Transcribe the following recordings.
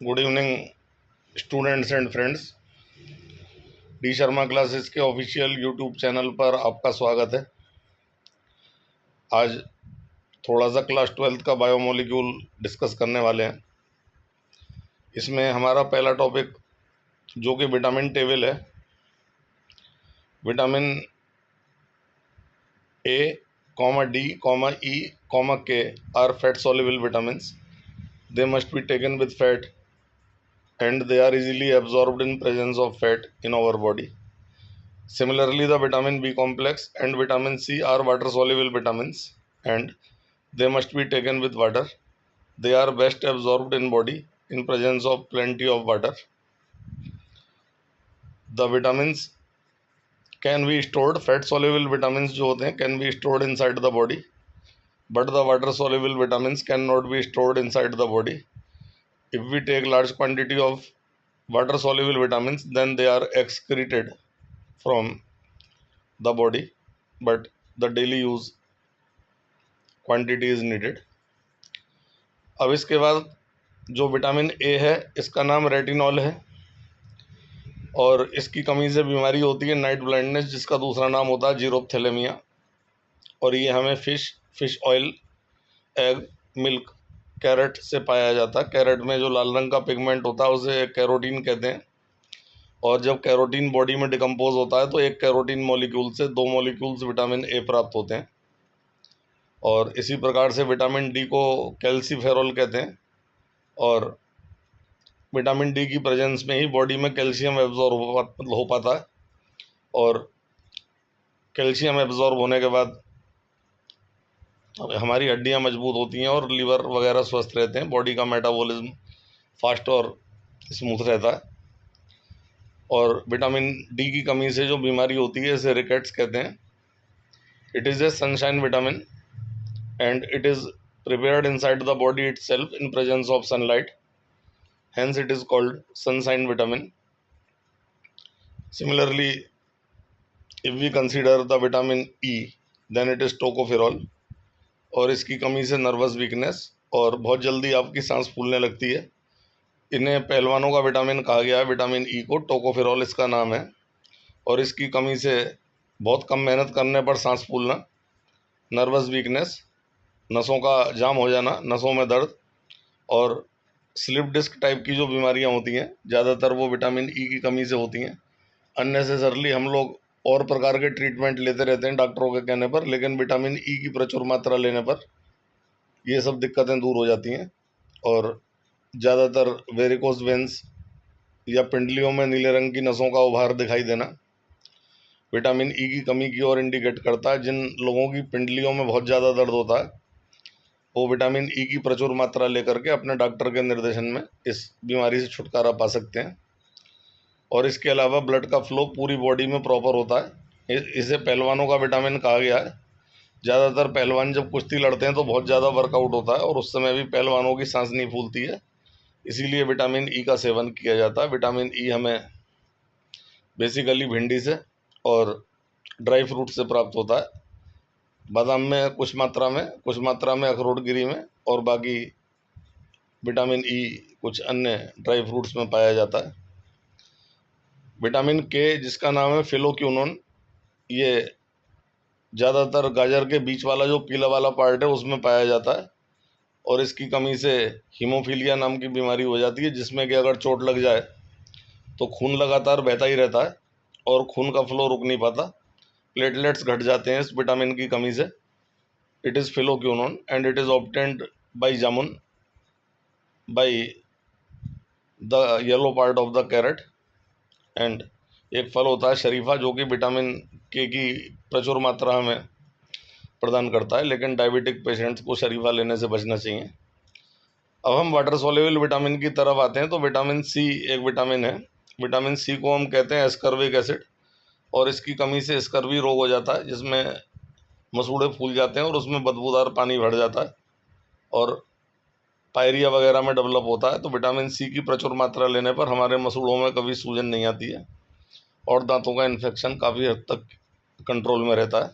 Good evening students and friends. D Sharma classes के official YouTube channel पर आपका स्वागत है। आज थोड़ा सा क्लास 12th का बायोमोलिक्यूल डिस्कस करने वाले हैं। इसमें हमारा पहला टॉपिक जो कि विटामिन टेबल है। Vitamin A, D, E, K are fat soluble vitamins. They must be taken with fat and they are easily absorbed in presence of fat in our body. Similarly, the vitamin B complex and vitamin C are water soluble vitamins and they must be taken with water. They are best absorbed in body in presence of plenty of water. The vitamins can be stored, fat soluble vitamins जो होते हैं can be stored inside the body, but the water soluble vitamins cannot be stored inside the body. If we take large quantity of water soluble vitamins, then they are excreted from the body, but the daily use quantity is needed. अब इसके बाद जो vitamin A है इसका नाम retinol है और इसकी कमी से बीमारी होती है नाइट ब्लाइंडनेस, जिसका दूसरा नाम होता है जीरोप्थेलेमिया। और ये हमें fish oil, egg, milk, carrot से पाया जाता है। कैरेट में जो लाल रंग का पिगमेंट होता है उसे कैरोटीन कहते हैं। और जब कैरोटीन बॉडी में डिकम्पोज होता है तो एक कैरोटीन मॉलिक्यूल से 2 मॉलिक्यूल्स विटामिन ए प्राप्त होते हैं। और इसी प्रकार से विटामिन डी को कैल्सीफेरॉल कहते हैं। और विटामिन डी की प्रेजेंस में ही बॉडी में कैल्शियम एब्जॉर्ब हो पाता है और कैल्शियम एब्जॉर्ब होने के बाद हमारी हड्डियां मजबूत होती हैं और लीवर वगैरह स्वस्थ रहते हैं। बॉडी का मेटाबॉलिज्म फास्ट और स्मूथ रहता है। और विटामिन डी की कमी से जो बीमारी होती है इसे रिकेट्स कहते हैं। It is a sunshine vitamin and it is prepared inside the body itself in presence of sunlight, hence it is called sunshine vitamin. Similarly, if we consider the vitamin E, then it is tocopherol और इसकी कमी से nervous weakness और बहुत जल्दी आपकी सांस फूलने लगती है। इन्हें पहलवानों का विटामिन कहा गया है। विटामिन ई को टोकोफेरॉल इसका नाम है और इसकी कमी से बहुत कम मेहनत करने पर सांस फूलना, नर्वस वीकनेस, नसों का जाम हो जाना, नसों में दर्द और स्लिप डिस्क टाइप की जो बीमारियां होती हैं ज़्यादातर वो विटामिन ई की कमी से होती हैं। अननेसेसरली हम लोग और प्रकार के ट्रीटमेंट लेते रहते हैं डॉक्टरों के कहने पर, लेकिन विटामिन ई की प्रचुर मात्रा लेने पर ये सब दिक्कतें दूर हो जाती हैं। और ज़्यादातर वेरिकोस वेंस या पिंडलियों में नीले रंग की नसों का उभार दिखाई देना विटामिन ई की कमी की ओर इंडिकेट करता है। जिन लोगों की पिंडलियों में बहुत ज़्यादा दर्द होता है वो विटामिन ई की प्रचुर मात्रा लेकर के अपने डॉक्टर के निर्देशन में इस बीमारी से छुटकारा पा सकते हैं। और इसके अलावा ब्लड का फ्लो पूरी बॉडी में प्रॉपर होता है। इसे पहलवानों का विटामिन कहा गया है। ज़्यादातर पहलवान जब कुश्ती लड़ते हैं तो बहुत ज़्यादा वर्कआउट होता है और उस समय भी पहलवानों की सांस नहीं फूलती है, इसीलिए विटामिन ई का सेवन किया जाता है। विटामिन ई हमें बेसिकली भिंडी से और ड्राई फ्रूट से प्राप्त होता है। बादाम में कुछ मात्रा में अखरोट गिरी में, और बाकी विटामिन ई कुछ अन्य ड्राई फ्रूट्स में पाया जाता है। विटामिन के, जिसका नाम है फिलोक्यूनोन, ये ज़्यादातर गाजर के बीच वाला जो पीला वाला पार्ट है उसमें पाया जाता है और इसकी कमी से हीमोफीलिया नाम की बीमारी हो जाती है, जिसमें कि अगर चोट लग जाए तो खून लगातार बहता ही रहता है और खून का फ्लो रुक नहीं पाता। प्लेटलेट्स घट जाते हैं इस विटामिन की कमी से। It is phylloquinone and it is obtained by jamun, by the yellow part of the carrot. And एक फल होता है शरीफा जो कि विटामिन के की प्रचुर मात्रा हमें प्रदान करता है, लेकिन डायबिटिक पेशेंट्स को शरीफा लेने से बचना चाहिए। अब हम वाटर सोल्यूबल विटामिन की तरफ आते हैं तो विटामिन सी एक विटामिन है। विटामिन सी को हम कहते हैं एस्कर्बिक एसिड और इसकी कमी से स्कर्वी रोग हो जाता है, जिसमें मसूड़े फूल जाते हैं और उसमें बदबूदार पानी भर जाता है और पायरिया वगैरह में डेवलप होता है। तो विटामिन सी की प्रचुर मात्रा लेने पर हमारे मसूड़ों में कभी सूजन नहीं आती है और दांतों का इन्फेक्शन काफ़ी हद तक कंट्रोल में रहता है।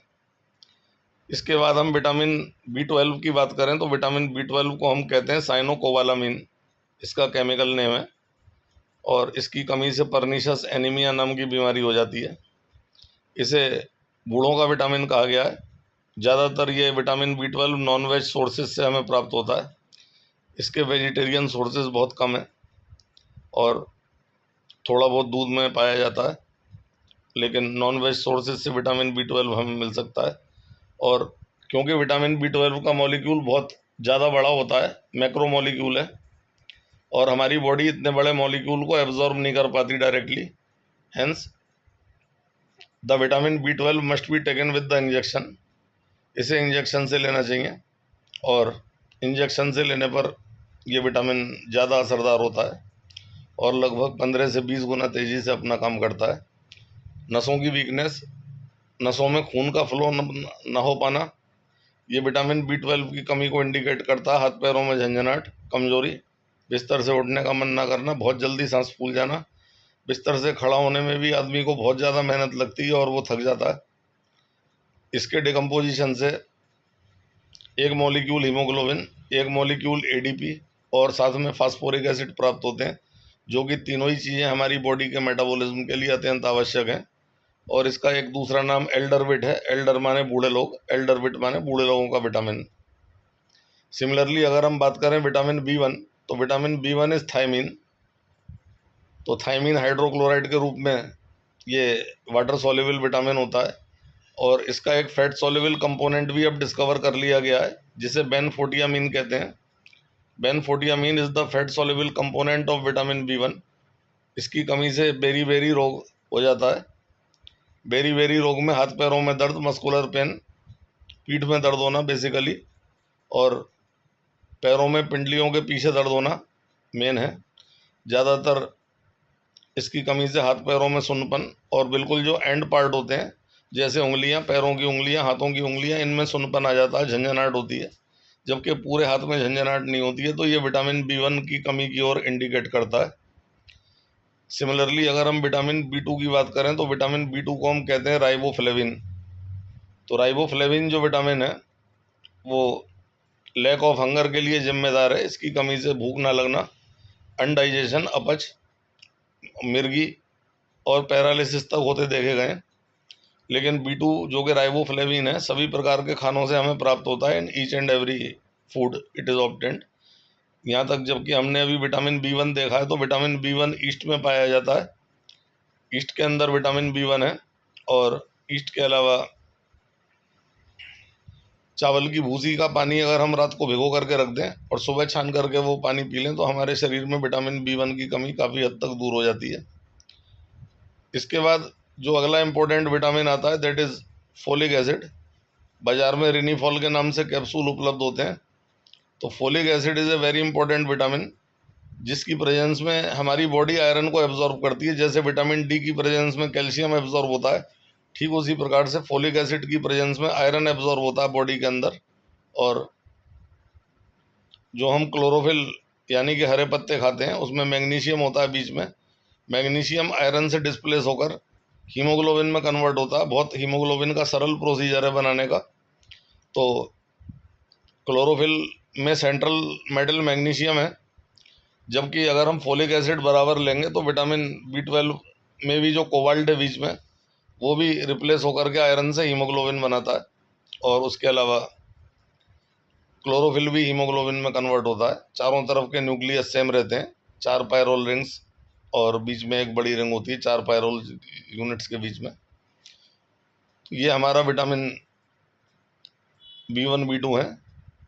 इसके बाद हम विटामिन B12 की बात करें तो विटामिन B12 को हम कहते हैं साइनोकोबालामिन। इसका केमिकल नेम है, और इसकी कमी से पर्निशियस एनीमिया नाम की बीमारी हो जाती है। इसे बूढ़ों का विटामिन कहा गया है। ज़्यादातर ये vitamin B12 non veg sources से हमें प्राप्त होता है। इसके वेजिटेरियन सोर्सेज बहुत कम है और थोड़ा बहुत दूध में पाया जाता है, लेकिन नॉन वेज सोर्सेज से विटामिन B12 हमें मिल सकता है। और क्योंकि विटामिन B12 का मॉलिक्यूल बहुत ज़्यादा बड़ा होता है, मैक्रो मॉलिक्यूल है, और हमारी बॉडी इतने बड़े मॉलिक्यूल को एब्जॉर्ब नहीं कर पाती directly, hence the vitamin B12 must be taken with the injection. इसे इंजेक्शन से लेना चाहिए, और इंजेक्शन से लेने पर यह विटामिन ज़्यादा असरदार होता है और लगभग 15 से 20 गुना तेज़ी से अपना काम करता है। नसों की वीकनेस, नसों में खून का फ्लो न हो पाना, ये विटामिन B12 की कमी को इंडिकेट करता है। हाथ पैरों में झंझनाहट, कमजोरी, बिस्तर से उठने का मन ना करना, बहुत जल्दी सांस फूल जाना, बिस्तर से खड़ा होने में भी आदमी को बहुत ज़्यादा मेहनत लगती है और वो थक जाता है। इसके डिकम्पोजिशन से एक मॉलिक्यूल हीमोग्लोबिन, एक मॉलिक्यूल ADP और साथ में फास्फोरिक एसिड प्राप्त होते हैं, जो कि तीनों ही चीज़ें हमारी बॉडी के मेटाबॉलिज्म के लिए अत्यंत आवश्यक हैं। और इसका एक दूसरा नाम एल्डरविट है। एल्डर माने बूढ़े लोग, एल्डरविट माने बूढ़े लोगों का विटामिन। सिमिलरली अगर हम बात करें विटामिन B1, तो विटामिन B1 इज थायमीन। तो थायमीन हाइड्रोक्लोराइड के रूप में ये वाटर सॉल्युबल विटामिन होता है, और इसका एक फैट सॉल्युबल कंपोनेंट भी अब डिस्कवर कर लिया गया है, जिसे बेनफोटियामीन कहते हैं। Benfotiamine is the fat soluble component of vitamin B1। इसकी कमी से बेरी बेरी रोग हो जाता है। बेरी बेरी रोग में हाथ पैरों में दर्द, मस्कुलर पेन, पीठ में दर्द होना बेसिकली, और पैरों में पिंडलियों के पीछे दर्द होना मेन है। ज़्यादातर इसकी कमी से हाथ पैरों में सुन्नपन, और बिल्कुल जो एंड पार्ट होते हैं जैसे उंगलियां, पैरों की उंगलियां, हाथों की उंगलियां, इनमें सुन्नपन आ जाता है, झंझनाहट होती है। जबकि पूरे हाथ में झंझनाहट नहीं होती है, तो ये विटामिन B1 की कमी की ओर इंडिकेट करता है। सिमिलरली अगर हम विटामिन B2 की बात करें, तो विटामिन B2 को हम कहते हैं राइबोफ्लेविन। तो राइबोफ्लेविन जो विटामिन है वो लैक ऑफ हंगर के लिए जिम्मेदार है। इसकी कमी से भूख ना लगना, अनडाइजेशन, अपच, मिर्गी और पैरालिसिस तक होते देखे गए। लेकिन B2 जो कि राइबोफ्लेविन है, सभी प्रकार के खानों से हमें प्राप्त होता है। In each and every food it is obtained. यहाँ तक जबकि हमने अभी विटामिन B1 देखा है, तो विटामिन B1 ईस्ट में पाया जाता है। ईस्ट के अंदर विटामिन B1 है, और ईस्ट के अलावा चावल की भूसी का पानी अगर हम रात को भिगो करके रख दें और सुबह छान करके वो पानी पी लें, तो हमारे शरीर में विटामिन B1 की कमी काफ़ी हद तक दूर हो जाती है। इसके बाद जो अगला इंपॉर्टेंट विटामिन आता है, दैट इज़ फोलिक एसिड। बाजार में रिनीफॉल के नाम से कैप्सूल उपलब्ध होते हैं। तो folic acid is a very important vitamin, जिसकी प्रेजेंस में हमारी बॉडी आयरन को एब्जॉर्ब करती है। जैसे विटामिन D की प्रेजेंस में कैल्शियम एब्जॉर्ब होता है, ठीक उसी प्रकार से फोलिक एसिड की प्रेजेंस में आयरन एब्जॉर्ब होता है बॉडी के अंदर। और जो हम क्लोरोफिल यानी कि हरे पत्ते खाते हैं, उसमें मैग्नीशियम होता है बीच में। मैग्नीशियम आयरन से डिस्प्लेस होकर हीमोग्लोबिन में कन्वर्ट होता है। बहुत हीमोग्लोबिन का सरल प्रोसीजर है बनाने का। तो क्लोरोफिल में सेंट्रल मेटल मैग्नीशियम है, जबकि अगर हम फोलिक एसिड बराबर लेंगे तो विटामिन B12 में भी जो कोबाल्ट है बीच में, वो भी रिप्लेस होकर के आयरन से हीमोग्लोबिन बनाता है। और उसके अलावा क्लोरोफिल भी हीमोग्लोबिन में कन्वर्ट होता है। चारों तरफ के न्यूक्लियस सेम रहते हैं, 4 पायरोल रिंग्स, और बीच में एक बड़ी रिंग होती है 4 पायरोल यूनिट्स के बीच में। तो ये हमारा विटामिन B1 B2 है।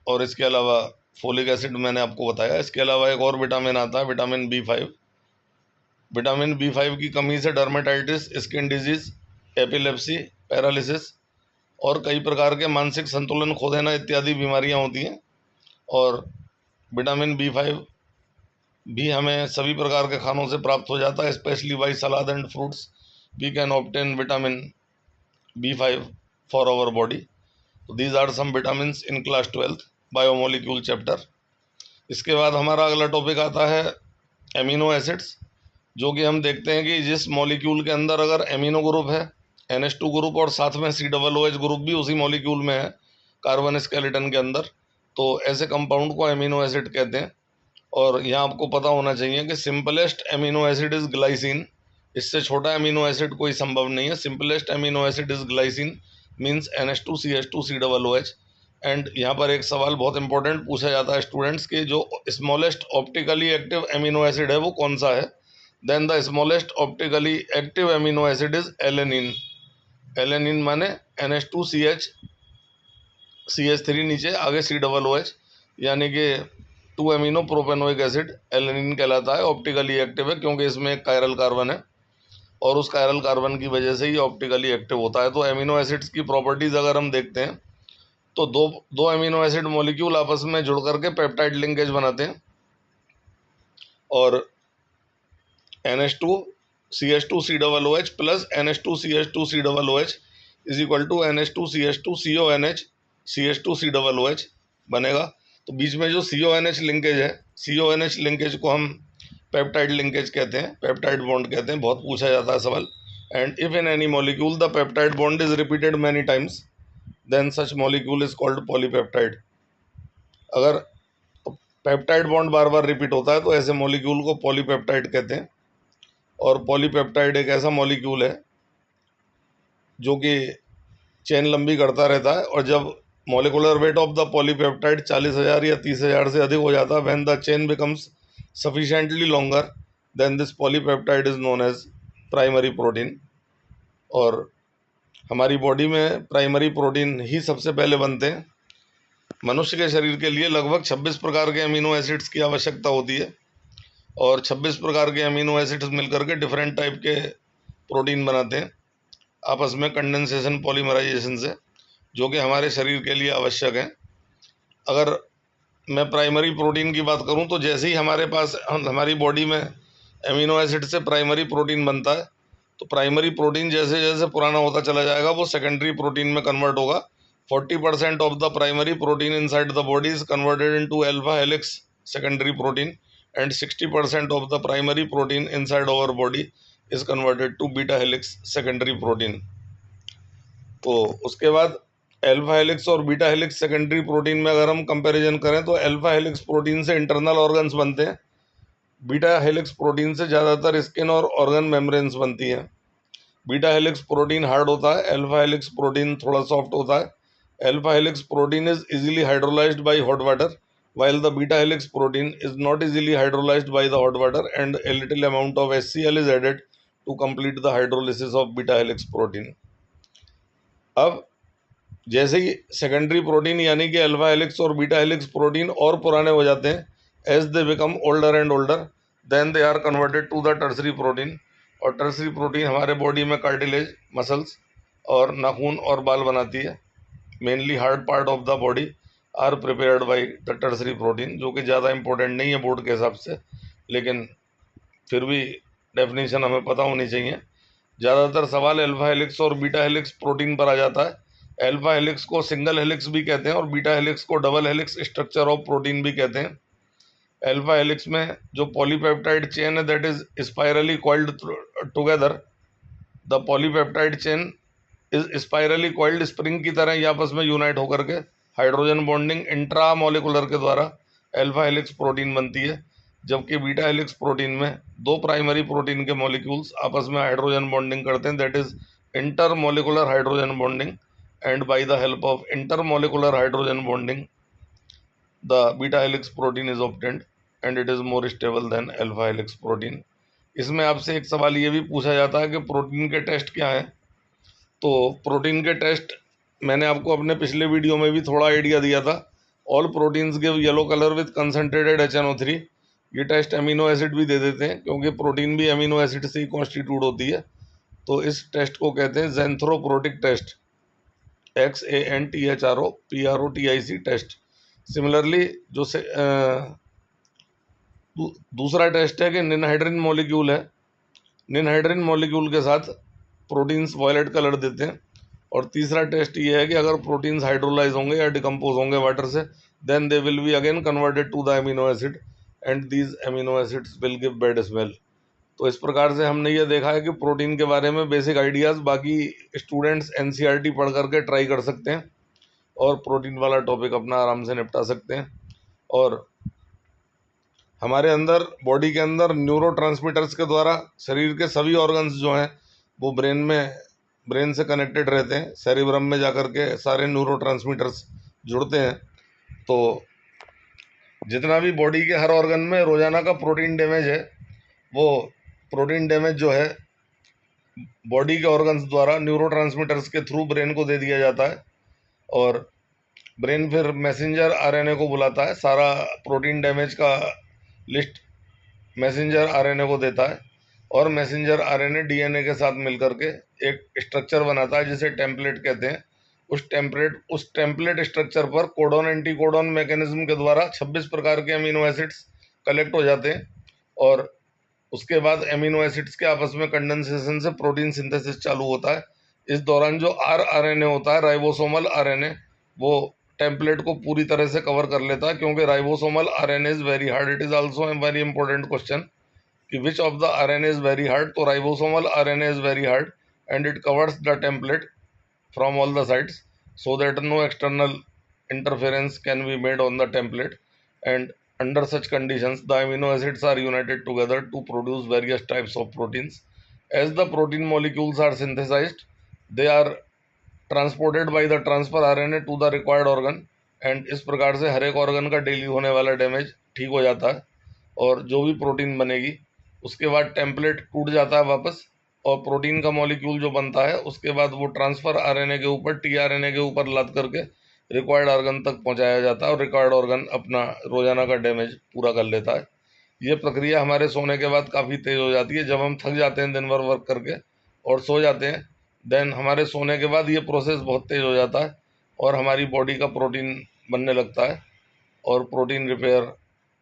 और इसके अलावा फोलिक एसिड मैंने आपको बताया। इसके अलावा एक और विटामिन आता है, विटामिन B5। विटामिन B5 की कमी से dermatitis, skin disease, epilepsy, paralysis और कई प्रकार के मानसिक संतुलन खो देना इत्यादि बीमारियां होती हैं। और विटामिन B5 भी हमें सभी प्रकार के खानों से प्राप्त हो जाता है, specially by salad and fruits we can obtain vitamin B5 for our body. तो these are some vitamin in class 12 biomolecule chapter. इसके बाद हमारा अगला टॉपिक आता है एमिनो एसिड्स, जो कि हम देखते हैं कि जिस मॉलिक्यूल के अंदर अगर एमिनो ग्रुप है, NH2 ग्रुप, और साथ में COOH ग्रुप भी उसी मॉलिक्यूल में है कार्बन स्केलेटन के अंदर, तो ऐसे कंपाउंड को एमिनो एसिड कहते हैं। और यहाँ आपको पता होना चाहिए कि simplest amino acid is glycine, इससे छोटा एमिनो एसिड कोई संभव नहीं है। Simplest amino acid is glycine means NH2CH2COOH। And यहाँ पर एक सवाल बहुत इंपॉर्टेंट पूछा जाता है स्टूडेंट्स के, जो smallest optically active amino acid है वो कौन सा है। Then the smallest optically active amino acid is alanine. Alanine माने NH2CH3 नीचे आगे COOH, यानी कि 2 अमीनो प्रोपेनोइक एसिड एलेनिन कहलाता है। ऑप्टिकली एक्टिव है क्योंकि इसमें एक कायरल कार्बन है और उस कायरल कार्बन की वजह से ही ऑप्टिकली एक्टिव होता है। तो एमिनो एसिड्स की प्रॉपर्टीज अगर हम देखते हैं तो दो दो एमिनो एसिड मॉलिक्यूल आपस में जुड़ करके पेप्टाइड लिंकेज बनाते हैं, और NH2CH2COOH plus NH2CH2COOH is equal to NH2CH2CONH बनेगा। तो बीच में जो CONH लिंकेज है, CONH लिंकेज को हम पेप्टाइड लिंकेज कहते हैं, पेप्टाइड बॉन्ड कहते हैं। बहुत पूछा जाता है सवाल। And if in any molecule the peptide bond is repeated many times then such molecule is called polypeptide. अगर पेप्टाइड बॉन्ड बार बार रिपीट होता है तो ऐसे मॉलिक्यूल को पॉलीपेप्टाइड कहते हैं। और पॉलीपेप्टाइड एक ऐसा मॉलिक्यूल है जो कि चेन लंबी करता रहता है, और जब molecular weight of the polypeptide 40,000 या 30,000 से अधिक हो जाता है, when the chain becomes sufficiently longer then this polypeptide is known as primary protein. और हमारी बॉडी में प्राइमरी प्रोटीन ही सबसे पहले बनते हैं। मनुष्य के शरीर के लिए लगभग 26 प्रकार के अमीनो एसिड्स की आवश्यकता होती है, और 26 प्रकार के अमीनो एसिड्स मिलकर के डिफरेंट टाइप के प्रोटीन बनाते हैं आपस में कंडेंसेशन पॉलीमराइजेशन से, जो कि हमारे शरीर के लिए आवश्यक है। अगर मैं प्राइमरी प्रोटीन की बात करूं तो जैसे ही हमारे पास हमारी बॉडी में अमीनो एसिड से प्राइमरी प्रोटीन बनता है, तो प्राइमरी प्रोटीन जैसे जैसे पुराना होता चला जाएगा वो सेकेंडरी प्रोटीन में कन्वर्ट होगा। 40% of the primary protein inside the body is converted into alpha helix secondary protein, and 60% of the primary protein inside our body is converted to beta helix secondary protein. तो उसके बाद alpha helix और beta helix secondary protein में अगर हम comparison करें तो alpha helix protein से इंटरनल ऑर्गन्स बनते हैं, बीटा हेलिक्स प्रोटीन से ज़्यादातर स्किन और ऑर्गन मेम्ब्रेन्स बनती हैं। बीटा हेलिक्स प्रोटीन हार्ड होता है, अल्फा हेलिक्स प्रोटीन थोड़ा सॉफ्ट होता है। Alpha helix protein is easily hydrolysed by hot water while the beta helix protein is not easily hydrolyzed by the hot water and a little amount of HCl is added to complete the hydrolysis of beta helix protein। अब जैसे ही secondary protein यानी कि alpha helix और beta helix protein और पुराने हो जाते हैं, as they become older and older then they are converted to the tertiary protein. और टर्सरी प्रोटीन हमारे बॉडी में कार्टिलेज, मसल्स और नाखून और बाल बनाती है। Mainly hard part of the body are prepared by the tertiary protein, जो कि ज़्यादा इंपॉर्टेंट नहीं है बोर्ड के हिसाब से, लेकिन फिर भी डेफिनेशन हमें पता होनी चाहिए। ज़्यादातर सवाल अल्फा हेलिक्स और बीटा हेलिक्स प्रोटीन पर आ जाता है। अल्फा हेलिक्स को सिंगल हेलिक्स भी कहते हैं और बीटा हेलिक्स को double helix structure of protein भी कहते हैं। अल्फा हेलिक्स में जो पॉलीपेप्टाइड चेन है that is spirally coiled together. The polypeptide chain is spirally coiled spring की तरह ये आपस में यूनाइट होकर के हाइड्रोजन बॉन्डिंग इंट्रा मॉलिकुलर के द्वारा अल्फा हेलिक्स प्रोटीन बनती है, जबकि बीटा हेलिक्स प्रोटीन में दो प्राइमरी प्रोटीन के मॉलिक्यूल्स आपस में हाइड्रोजन बॉन्डिंग करते हैं, that is inter molecular hydrogen bonding, and by the help of inter molecular hydrogen bonding the beta helix protein is obtained and it is more stable then alpha helix protein. इसमें आपसे एक सवाल ये भी पूछा जाता है कि प्रोटीन के टेस्ट क्या हैं। तो प्रोटीन के टेस्ट मैंने आपको अपने पिछले वीडियो में भी थोड़ा आइडिया दिया था। All proteins give yellow colour with concentrated HNO3। ये टेस्ट अमीनो एसिड भी दे देते हैं क्योंकि प्रोटीन भी अमीनो एसिड से ही कॉन्स्टिट्यूट होती है। तो इस टेस्ट को कहते हैं ज़ैंथ्रोप्रोटिक टेस्ट, XANTHROPROTIC टेस्ट। सिमिलरली जो से दूसरा टेस्ट है कि निनहाइड्रिन मॉलिक्यूल है, निनहाइड्रिन मॉलिक्यूल के साथ प्रोटीन्स वॉयलेट कलर देते हैं। और तीसरा टेस्ट ये है कि अगर प्रोटीन्स हाइड्रोलाइज होंगे या डिकम्पोज होंगे वाटर से, then they will be again converted to the amino acid and these amino acids will give bad smell. तो इस प्रकार से हमने ये देखा है कि प्रोटीन के बारे में बेसिक आइडियाज़ बाकी स्टूडेंट्स NCERT पढ़ करके ट्राई कर सकते हैं और प्रोटीन वाला टॉपिक अपना आराम से निपटा सकते हैं। और हमारे अंदर बॉडी के अंदर न्यूरोट्रांसमीटर्स के द्वारा शरीर के सभी ऑर्गन्स जो हैं वो ब्रेन से कनेक्टेड रहते हैं। सेरिब्रम में जाकर के सारे न्यूरोट्रांसमीटर्स जुड़ते हैं। तो जितना भी बॉडी के हर ऑर्गन में रोजाना का प्रोटीन डैमेज है, वो प्रोटीन डैमेज जो है बॉडी के ऑर्गन्स द्वारा न्यूरोट्रांसमीटर्स के थ्रू ब्रेन को दे दिया जाता है, और ब्रेन फिर मैसेंजर आरएनए को बुलाता है। सारा प्रोटीन डैमेज का लिस्ट मैसेंजर आरएनए को देता है, और मैसेंजर आरएनए डीएनए के साथ मिलकर के एक स्ट्रक्चर बनाता है जिसे टेम्पलेट कहते हैं। उस टेम्पलेट स्ट्रक्चर पर कोडॉन एंटीकोडॉन मैकेनिज्म के द्वारा 26 प्रकार के अमीनो एसिड्स कलेक्ट हो जाते हैं, और उसके बाद अमीनो एसिड्स के आपस में कंडेंसेशन से प्रोटीन सिंथेसिस चालू होता है। इस दौरान जो आरएनए होता है, राइबोसोमल आरएनए, वो टेम्पलेट को पूरी तरह से कवर कर लेता है, क्योंकि ribosomal RNA is very hard. It is also a very important question कि which of the RNA is very hard. तो ribosomal RNA is very hard and it covers the template from all the sides so that no external interference can be made on the template, and under such conditions the amino acids are united together to produce various types of proteins. As the protein molecules are synthesized, they are transported by the transfer RNA to the required organ, and इस प्रकार से हर एक organ का daily होने वाला damage ठीक हो जाता है, और जो भी प्रोटीन बनेगी उसके बाद टेम्पलेट टूट जाता है वापस, और प्रोटीन का मॉलिक्यूल जो बनता है उसके बाद वो ट्रांसफर आरएनए के ऊपर टीआरएनए के ऊपर लाद करके रिक्वायर्ड ऑर्गन तक पहुंचाया जाता है, और रिक्वायर्ड ऑर्गन अपना रोजाना का डैमेज पूरा कर लेता है। ये प्रक्रिया हमारे सोने के बाद काफ़ी तेज़ हो जाती है। जब हम थक जाते हैं दिन भर वर्क करके और सो जाते हैं, देन हमारे सोने के बाद ये प्रोसेस बहुत तेज़ हो जाता है, और हमारी बॉडी का प्रोटीन बनने लगता है, और प्रोटीन रिपेयर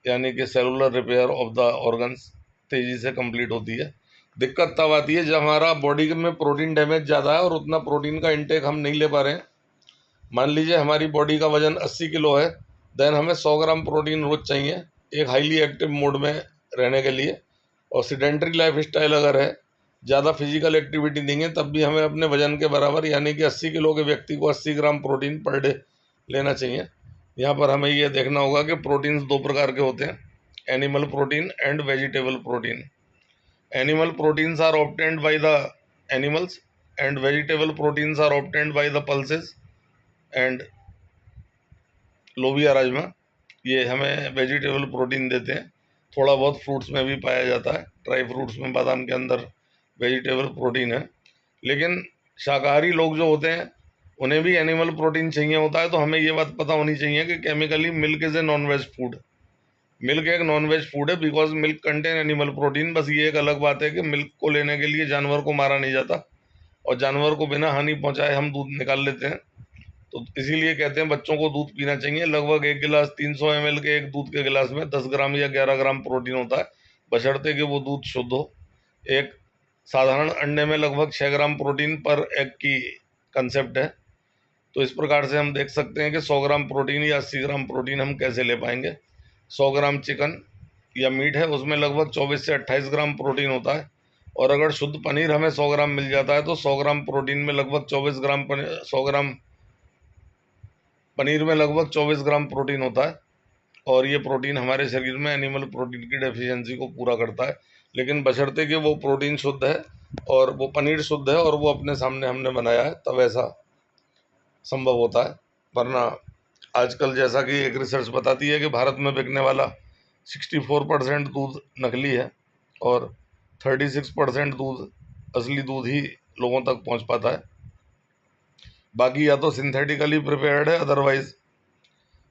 यानी कि cellular repair of the organs तेज़ी से कंप्लीट होती है। दिक्कत तब आती है जब हमारा बॉडी में प्रोटीन डैमेज ज़्यादा है और उतना प्रोटीन का इंटेक हम नहीं ले पा रहे हैं। मान लीजिए हमारी बॉडी का वजन 80 किलो है, देन हमें 100 ग्राम प्रोटीन रोज चाहिए एक हाईली एक्टिव मोड में रहने के लिए, और सीडेंट्री लाइफ स्टाइल अगर है, ज़्यादा फिजिकल एक्टिविटी नहीं है, तब भी हमें अपने वजन के बराबर यानी कि 80 किलो के व्यक्ति को 80 ग्राम प्रोटीन पर डे लेना चाहिए। यहाँ पर हमें ये देखना होगा कि प्रोटीन्स दो प्रकार के होते हैं, animal protein and vegetable protein. Animal proteins are obtained by the animals and vegetable proteins are obtained by the pulses and लोबिया राजमा, ये हमें वेजिटेबल प्रोटीन देते हैं। थोड़ा बहुत फ्रूट्स में भी पाया जाता है, ड्राई फ्रूट्स में, बादाम के अंदर वेजिटेबल प्रोटीन है। लेकिन शाकाहारी लोग जो होते हैं उन्हें भी एनिमल प्रोटीन चाहिए होता है। तो हमें ये बात पता होनी चाहिए कि chemically milk is a non veg food. Milk एक नॉन वेज फूड है because milk contain animal protein. बस ये एक अलग बात है कि मिल्क को लेने के लिए जानवर को मारा नहीं जाता, और जानवर को बिना हानि पहुंचाए हम दूध निकाल लेते हैं। तो इसीलिए कहते हैं बच्चों को दूध पीना चाहिए। लगभग एक गिलास 300 ml के एक दूध के गिलास में 10 ग्राम या 11 ग्राम प्रोटीन होता है, बशर्ते कि वो दूध शुद्ध हो। एक साधारण अंडे में लगभग 6 ग्राम प्रोटीन पर एग की कंसेप्ट है। तो इस प्रकार से हम देख सकते हैं कि 100 ग्राम प्रोटीन या 80 ग्राम प्रोटीन हम कैसे ले पाएंगे। 100 ग्राम चिकन या मीट है, उसमें लगभग 24 से 28 ग्राम प्रोटीन होता है, और अगर शुद्ध पनीर हमें 100 ग्राम मिल जाता है तो 100 ग्राम प्रोटीन में लगभग 24 ग्राम 100 ग्राम पनीर में लगभग 24 ग्राम प्रोटीन होता है, और ये प्रोटीन हमारे शरीर में एनिमल प्रोटीन की डेफिशिएंसी को पूरा करता है। लेकिन बशर्ते कि वो प्रोटीन शुद्ध है और वो पनीर शुद्ध है और वो अपने सामने हमने बनाया है, तब ऐसा संभव होता है। वरना आजकल जैसा कि एक रिसर्च बताती है कि भारत में बिकने वाला 64% दूध नकली है, और 36% दूध असली दूध ही लोगों तक पहुंच पाता है। बाकी या तो सिंथेटिकली प्रिपेयर्ड है, अदरवाइज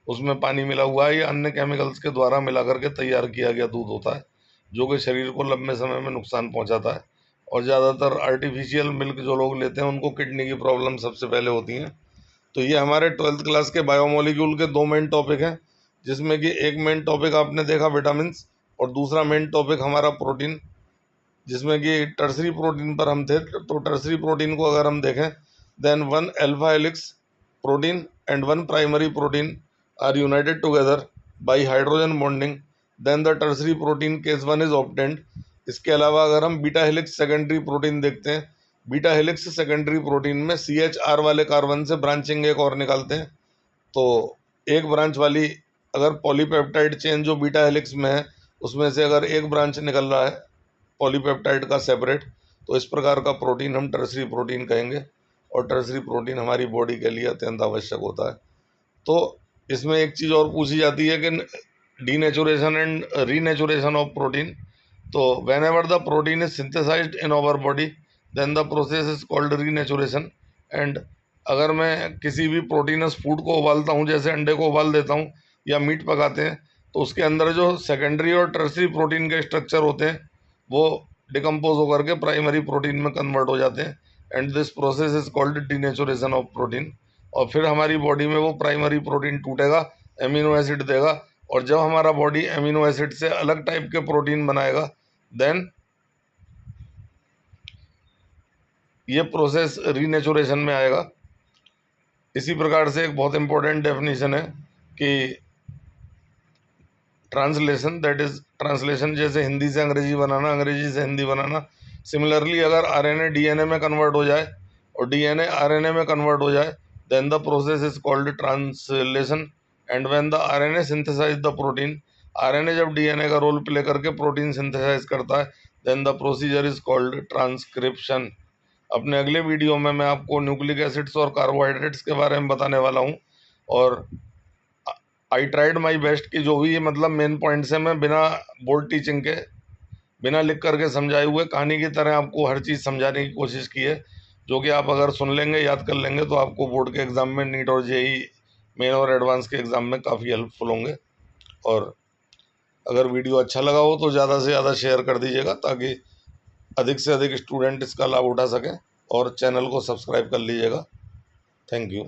उसमें पानी मिला हुआ है या अन्य केमिकल्स के द्वारा मिला करके तैयार किया गया दूध होता है, जो कि शरीर को लंबे समय में नुकसान पहुंचाता है। और ज़्यादातर आर्टिफिशियल मिल्क जो लोग लेते हैं उनको किडनी की प्रॉब्लम सबसे पहले होती हैं। तो ये हमारे 12th क्लास के बायोमोलिक्यूल के 2 मेन टॉपिक हैं, जिसमें कि एक मेन टॉपिक आपने देखा विटामिन्स, और दूसरा मेन टॉपिक हमारा प्रोटीन, जिसमें कि टर्सरी प्रोटीन पर हम थे। तो टर्सरी प्रोटीन को अगर हम देखें, then 1 alpha helix protein and 1 primary protein are united together by hydrogen bonding, then the tertiary protein case 1 is obtained. इसके अलावा अगर हम बीटा हेलिक्स सेकेंडरी प्रोटीन देखते हैं, बीटा हेलिक्स सेकेंडरी प्रोटीन में CHR वाले कार्बन से ब्रांचिंग एक और निकालते हैं। तो एक ब्रांच वाली अगर पॉलीपेप्टाइड चेन जो बीटा हेलिक्स में है उसमें से अगर एक ब्रांच निकल रहा है पॉलीपेप्टाइड का सेपरेट, तो इस प्रकार का प्रोटीन हम टर्सरी प्रोटीन कहेंगे, और टर्सरी प्रोटीन हमारी बॉडी के लिए अत्यंत आवश्यक होता है। तो इसमें एक चीज़ और पूछी जाती है कि denaturation and renaturation of protein. तो whenever the protein is synthesized in our body then the process is called renaturation. And अगर मैं किसी भी प्रोटीनस फूड को उबालता हूँ, जैसे अंडे को उबाल देता हूँ या मीट पकाते हैं, तो उसके अंदर जो सेकेंडरी और टर्सरी प्रोटीन के स्ट्रक्चर होते हैं वो डिकम्पोज होकर के प्राइमरी प्रोटीन में कन्वर्ट हो जाते हैं, and this process is called denaturation of protein. और फिर हमारी बॉडी में वो प्राइमरी प्रोटीन टूटेगा, एमिनो एसिड देगा, और जब हमारा बॉडी एमिनो एसिड से अलग टाइप के प्रोटीन बनाएगा देन ये प्रोसेस रीनेचुरेशन में आएगा। इसी प्रकार से एक बहुत इंपॉर्टेंट डेफिनेशन है कि ट्रांसलेशन, दैट इज ट्रांसलेशन, जैसे हिंदी से अंग्रेजी बनाना, अंग्रेजी से हिंदी बनाना। सिमिलरली अगर आरएनए डीएनए में कन्वर्ट हो जाए और डीएनए आरएनए में कन्वर्ट हो जाए then the process is called translation. And when the RNA synthesize the protein, RNA जब डीएनए का रोल प्ले करके प्रोटीन सिंथेसाइज करता है then the procedure is called transcription. अपने अगले वीडियो में मैं आपको न्यूक्लिक एसिड्स और कार्बोहाइड्रेट्स के बारे में बताने वाला हूँ, और आई ट्राइड माई बेस्ट कि जो भी मतलब मेन पॉइंट्स हैं मैं बिना बोर्ड टीचिंग के, बिना लिख करके समझाए हुए कहानी की तरह आपको हर चीज़ समझाने की कोशिश की है, जो कि आप अगर सुन लेंगे, याद कर लेंगे, तो आपको बोर्ड के एग्ज़ाम में, नीट और जेई मेन और एडवांस के एग्ज़ाम में काफ़ी हेल्पफुल होंगे। और अगर वीडियो अच्छा लगा हो तो ज़्यादा से ज़्यादा शेयर कर दीजिएगा ताकि अधिक से अधिक स्टूडेंट इसका लाभ उठा सकें, और चैनल को सब्सक्राइब कर लीजिएगा। Thank you.